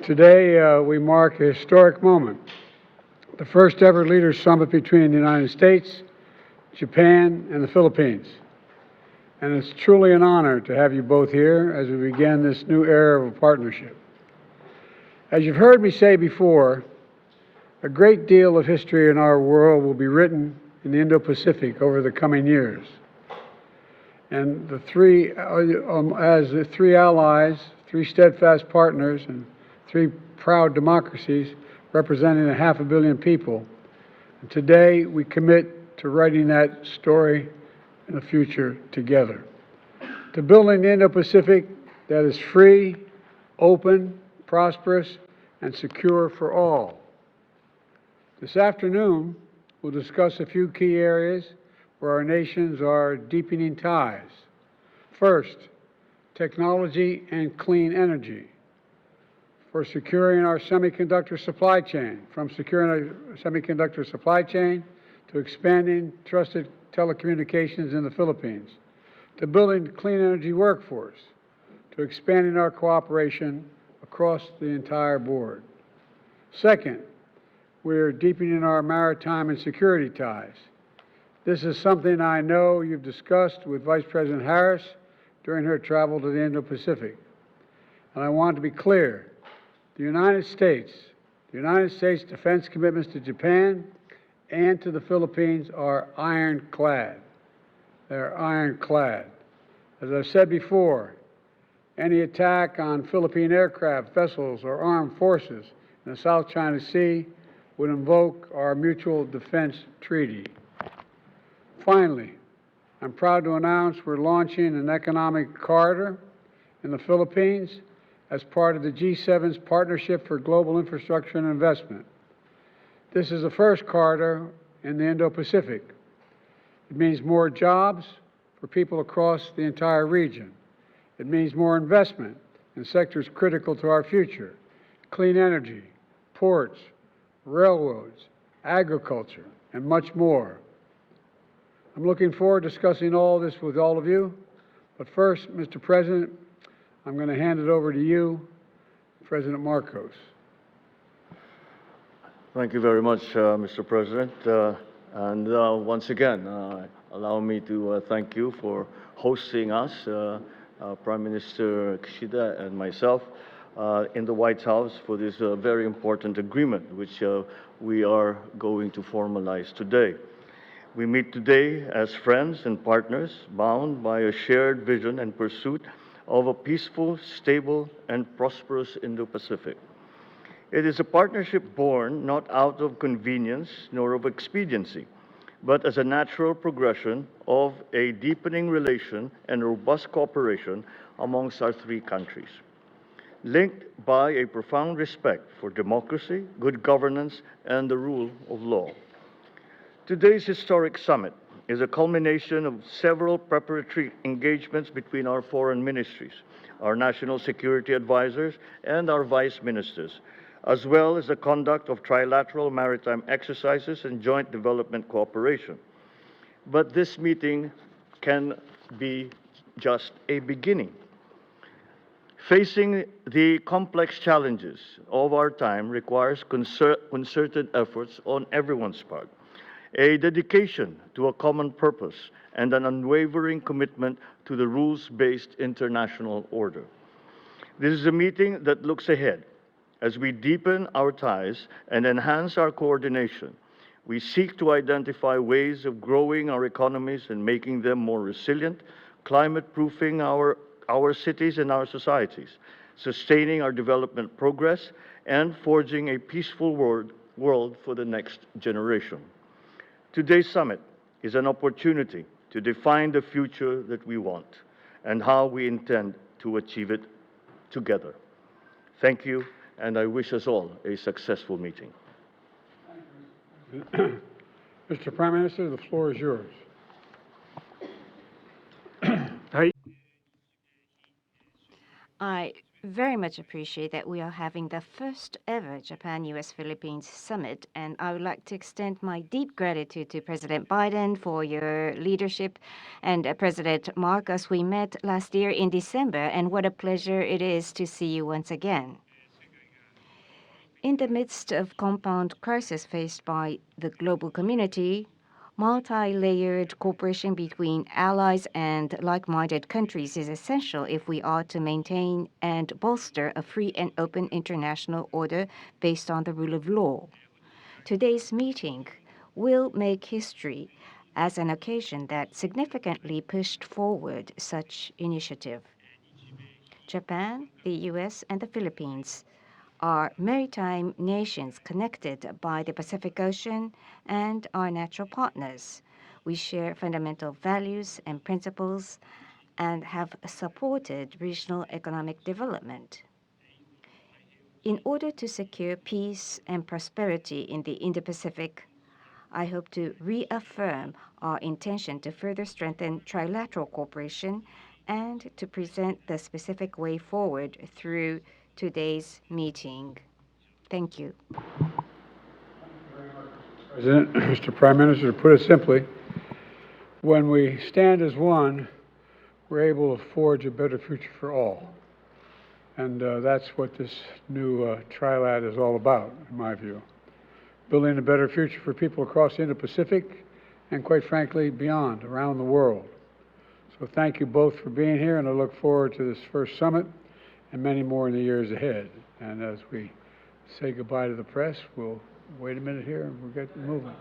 Today, we mark a historic moment, the first ever Leaders Summit between the United States, Japan, and the Philippines. And it's truly an honor to have you both here as we begin this new era of a partnership. As you've heard me say before, a great deal of history in our world will be written in the Indo-Pacific over the coming years. And as the three allies, three steadfast partners, and three proud democracies representing 500 million people, and today we commit to writing that story in the future together, to building the Indo-Pacific that is free, open, prosperous, and secure for all. This afternoon, we'll discuss a few key areas where our nations are deepening ties. First, technology and clean energy. For securing our semiconductor supply chain, from securing our semiconductor supply chain to expanding trusted telecommunications in the Philippines, to building a clean energy workforce, to expanding our cooperation across the entire board. Second, we're deepening our maritime and security ties. This is something I know you've discussed with Vice President Harris during her travel to the Indo-Pacific. And I want to be clear, the United States defense commitments to Japan and to the Philippines are ironclad. They're ironclad. As I've said before, any attack on Philippine aircraft, vessels, or armed forces in the South China Sea would invoke our Mutual Defense Treaty. Finally, I'm proud to announce we're launching an economic corridor in the Philippines as part of the G7's Partnership for Global Infrastructure and Investment. This is the first corridor in the Indo-Pacific. It means more jobs for people across the entire region. It means more investment in sectors critical to our future: clean energy, ports, railroads, agriculture, and much more. I'm looking forward to discussing all this with all of you. But first, Mr. President, I'm going to hand it over to you, President Marcos. Thank you very much, Mr. President. Once again, allow me to thank you for hosting us, Prime Minister Kishida and myself, in the White House for this very important agreement, which we are going to formalize today. We meet today as friends and partners bound by a shared vision and pursuit of a peaceful, stable, and prosperous Indo-Pacific. It is a partnership born not out of convenience nor of expediency, but as a natural progression of a deepening relation and robust cooperation amongst our three countries, linked by a profound respect for democracy, good governance, and the rule of law. Today's historic summit is a culmination of several preparatory engagements between our foreign ministries, our national security advisors, and our vice ministers, as well as the conduct of trilateral maritime exercises and joint development cooperation. But this meeting can be just a beginning. Facing the complex challenges of our time requires concerted efforts on everyone's part, a dedication to a common purpose, and an unwavering commitment to the rules-based international order. This is a meeting that looks ahead. As we deepen our ties and enhance our coordination, we seek to identify ways of growing our economies and making them more resilient, climate-proofing our cities and our societies, sustaining our development progress, and forging a peaceful world for the next generation. Today's summit is an opportunity to define the future that we want and how we intend to achieve it together. Thank you, and I wish us all a successful meeting. Mr. Prime Minister, the floor is yours. I very much appreciate that we are having the first ever Japan-US-Philippines summit, and I would like to extend my deep gratitude to President Biden for your leadership and President Marcos. We met last year in December, and what a pleasure it is to see you once again. In the midst of compound crisis faced by the global community, multi-layered cooperation between allies and like-minded countries is essential if we are to maintain and bolster a free and open international order based on the rule of law. Today's meeting will make history as an occasion that significantly pushed forward such initiative. Japan, the US, and the Philippines are maritime nations connected by the Pacific Ocean and are natural partners. We share fundamental values and principles and have supported regional economic development. In order to secure peace and prosperity in the Indo-Pacific, I hope to reaffirm our intention to further strengthen trilateral cooperation and to present the specific way forward through today's meeting. Thank you. President, Mr. Prime Minister, to put it simply, when we stand as one, we're able to forge a better future for all. And that's what this new trilat is all about, in my view. Building a better future for people across the Indo-Pacific and, quite frankly, beyond, around the world. So thank you both for being here, and I look forward to this first summit and many more in the years ahead. And as we say goodbye to the press, we'll wait a minute here and we'll get moving.